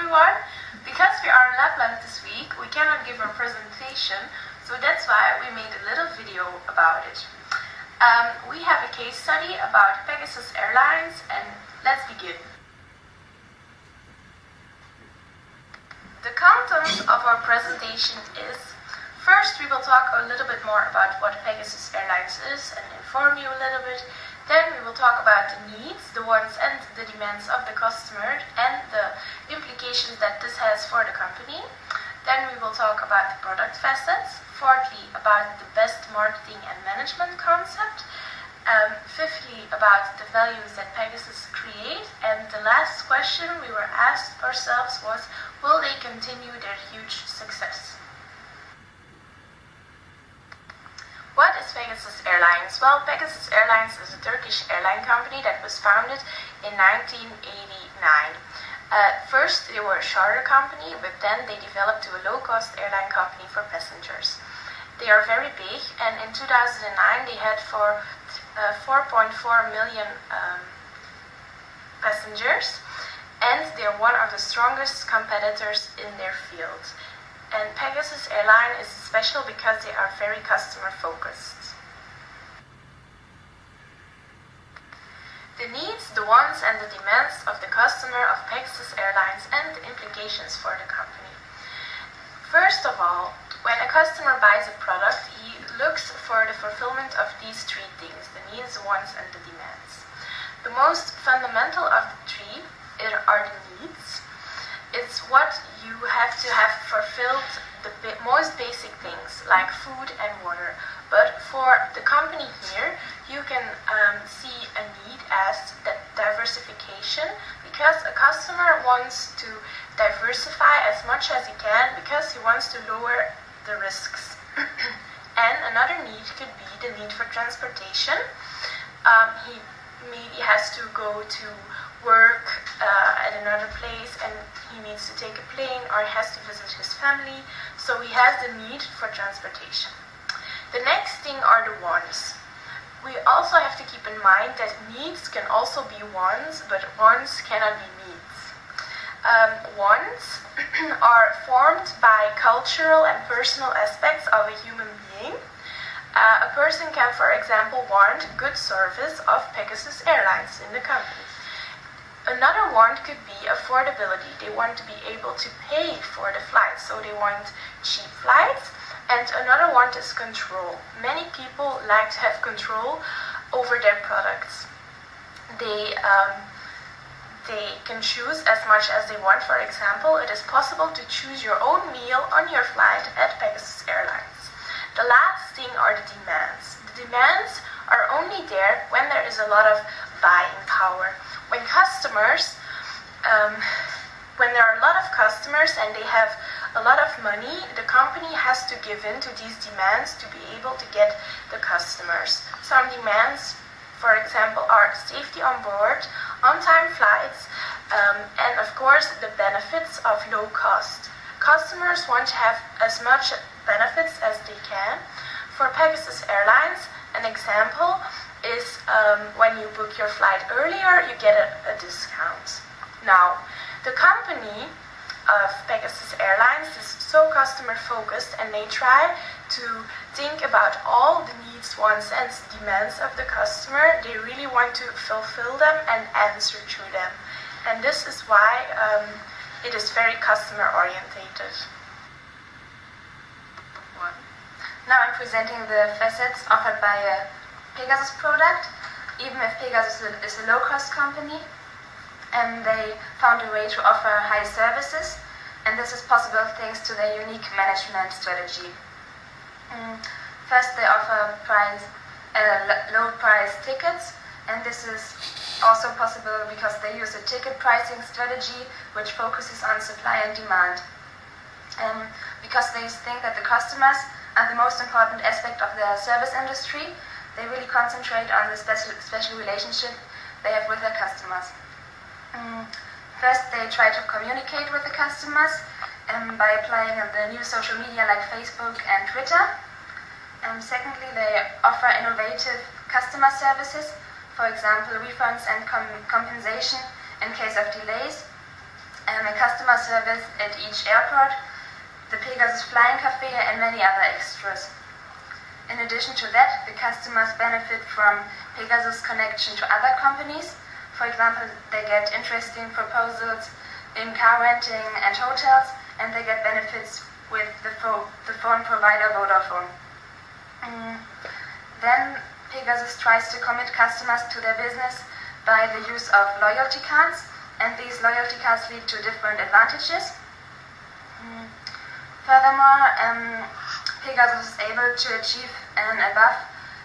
everyone! Because we are in Lapland this week, we cannot give a presentation, so that's why we made a little video about it. We have a case study about Pegasus Airlines, and let's begin. The content of our presentation is: first, we will talk a little bit more about what Pegasus Airlines is and inform you a little bit. Then we will talk about the needs, the wants and the demands of the customer and the implications that this has for the company. Then we will talk about the product facets. Fourthly, about the best marketing and management concept. Fifthly, about the values that Pegasus create. And the last question we were asked ourselves was, will they continue their huge success? What is Pegasus Airlines? Well, Pegasus Airlines is a Turkish airline company that was founded in 1989. First, they were a charter company, but then they developed to a low-cost airline company for passengers. They are very big, and in 2009 they had 4.4 million passengers, and they're one of the strongest competitors in their field. And Pegasus Airline is special because they are very customer focused. The needs, the wants and the demands of the customer of Pegasus Airlines and the implications for the company. First of all, when a customer buys a product, he looks for the fulfillment of these three things: the needs, the wants and the demands. The most fundamental of the three are the needs. It's what you have to have fulfilled, the most basic things like food and water. But for the company here, you can see a need as diversification, because a customer wants to diversify as much as he can because he wants to lower the risks. And another need could be the need for transportation. He maybe has to go to work at another place and he needs to take a plane, or he has to visit his family, so he has the need for transportation. The next thing are the wants. We also have to keep in mind that needs can also be wants, but wants cannot be needs. Wants are formed by cultural and personal aspects of a human being. A person can, for example, want good service of Pegasus Airlines in the company. Another want could be affordability. They want to be able to pay for the flights, so they want cheap flights. And another want is control. Many people like to have control over their products. They can choose as much as they want. For example, it is possible to choose your own meal on your flight at Pegasus Airlines. The last thing are the demands. The demands are only there when there is a lot of buying power. When there are a lot of customers and they have a lot of money, the company has to give in to these demands to be able to get the customers. Some demands, for example, are safety on board, on-time flights, and of course the benefits of low cost. Customers want to have as much benefits as they can. For Pegasus Airlines, an example is when you book your flight earlier, you get a discount. Now, the company of Pegasus Airlines is so customer focused, and they try to think about all the needs, wants and demands of the customer. They really want to fulfill them and answer to them. And this is why it is very customer orientated. Now I'm presenting the facets offered by a Pegasus product. Even if Pegasus is a low-cost company, and they found a way to offer high services, and this is possible thanks to their unique management strategy. First, they offer low-price tickets, and this is also possible because they use a ticket pricing strategy which focuses on supply and demand. Because they think that the customers are the most important aspect of the service industry, they really concentrate on the special relationship they have with their customers. First, they try to communicate with the customers by applying the new social media like Facebook and Twitter. Secondly, they offer innovative customer services, for example, refunds and compensation in case of delays. a customer service at each airport, the Pegasus Flying Cafe, and many other extras. In addition to that, the customers benefit from Pegasus' connection to other companies. For example, they get interesting proposals in car renting and hotels, and they get benefits with the phone provider Vodafone. Then Pegasus tries to commit customers to their business by the use of loyalty cards, and these loyalty cards lead to different advantages. Furthermore, Pegasus is able to achieve an above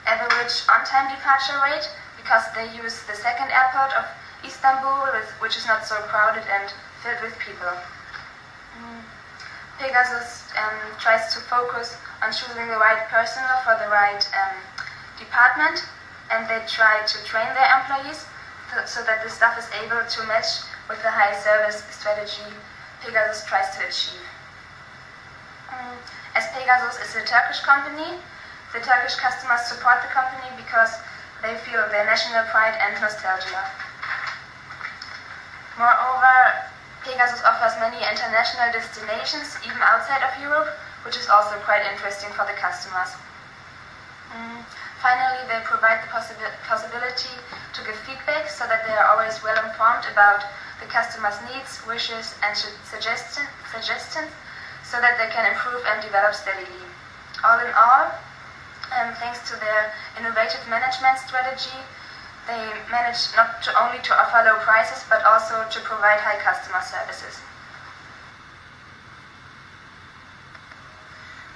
average on-time departure rate because they use the second airport of Istanbul, which is not so crowded and filled with people. Pegasus tries to focus on choosing the right personnel for the right department, and they try to train their employees so that the staff is able to match with the high service strategy Pegasus tries to achieve. As Pegasus is a Turkish company, the Turkish customers support the company because they feel their national pride and nostalgia. Moreover, Pegasus offers many international destinations, even outside of Europe, which is also quite interesting for the customers. Finally, they provide the possibility to give feedback so that they are always well informed about the customer's needs, wishes, and suggestions, so that they can improve and develop steadily. All in all, thanks to their innovative management strategy, they manage not only to offer low prices, but also to provide high customer services.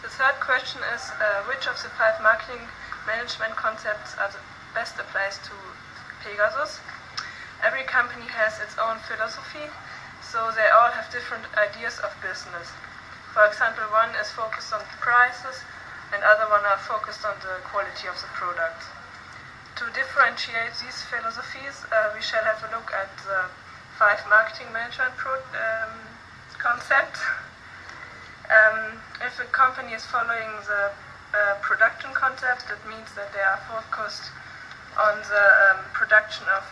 The third question is, which of the 5 marketing management concepts are the best applies to Pegasus? Every company has its own philosophy, so they all have different ideas of business. For example, one is focused on prices, and other one are focused on the quality of the product. To differentiate these philosophies, we shall have a look at the 5 marketing management concepts. If a company is following the production concept, it means that they are focused on the production of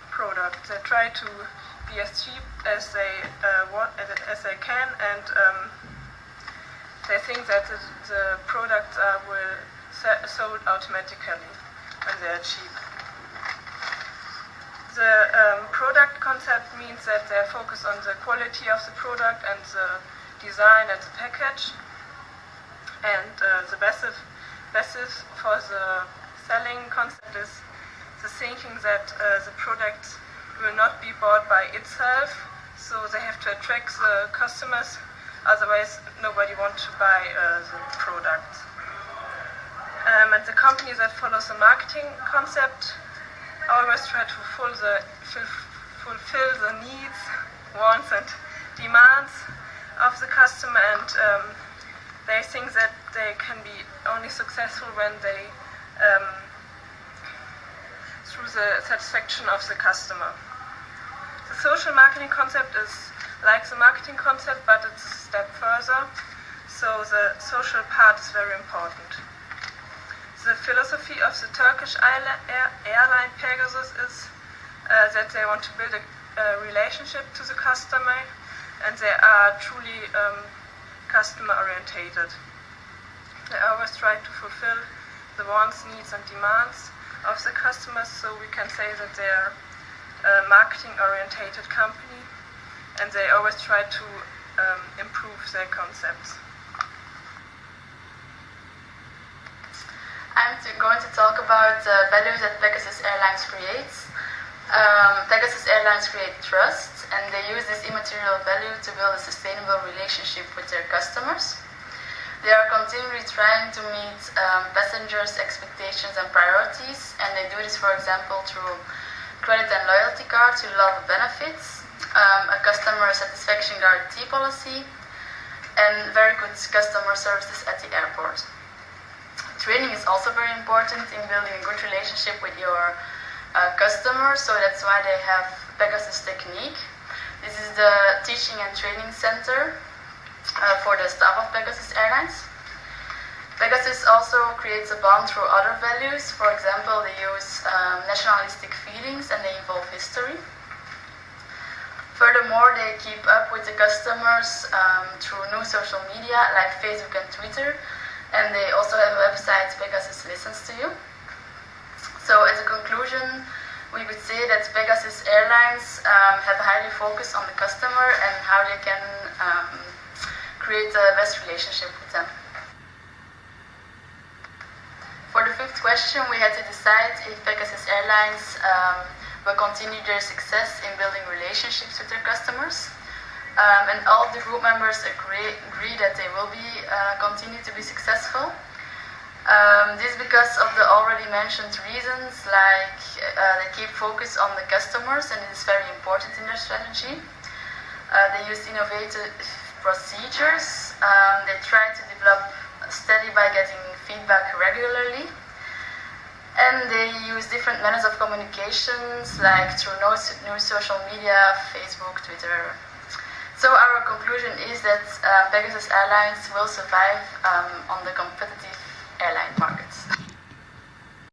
product. They try to be as cheap as they can, and they think that the products will sold automatically when they are cheap. The product concept means that they focus on the quality of the product and the design and the package. And the basis for the selling concept is the thinking that the product will not be bought by itself, so they have to attract the customers, otherwise nobody wants to buy the product. And the company that follows the marketing concept always try to fulfill the needs, wants and demands of the customer, and they think that they can be only successful when they through the satisfaction of the customer. The social marketing concept is like the marketing concept, but it's a step further, so the social part is very important. The philosophy of the Turkish airline Pegasus is that they want to build a relationship to the customer, and they are truly customer orientated. They always try to fulfill the wants, needs and demands of the customers, so we can say that they are a marketing orientated company, and they always try to improve their concepts. I'm going to talk about the value that Pegasus Airlines creates. Pegasus Airlines create trust, and they use this immaterial value to build a sustainable relationship with their customers. They are continually trying to meet passengers' expectations and priorities, and they do this, for example, through credit and loyalty cards with a lot of benefits, a customer satisfaction guarantee policy, and very good customer services at the airport. Training is also very important in building a good relationship with your customers, so that's why they have Pegasus Technique. This is the teaching and training center for the staff of Pegasus Airlines. Pegasus also creates a bond through other values. For example, they use nationalistic feelings and they involve history. Furthermore, they keep up with the customers through new social media like Facebook and Twitter, and they also have a website, Pegasus Listens to You. So as a conclusion, we would say that Pegasus Airlines have highly focused on the customer and how they can create the best relationship with them. For the fifth question, we had to decide if Pegasus Airlines will continue their success in building relationships with their customers. And all of the group members agree that they will continue to be successful. This is because of the already mentioned reasons, like they keep focus on the customers, and it is very important in their strategy. They use innovative procedures. They try to develop steady by getting feedback regularly. And they use different methods of communications, like through new social media, Facebook, Twitter. So our conclusion is that Pegasus Airlines will survive on the competitive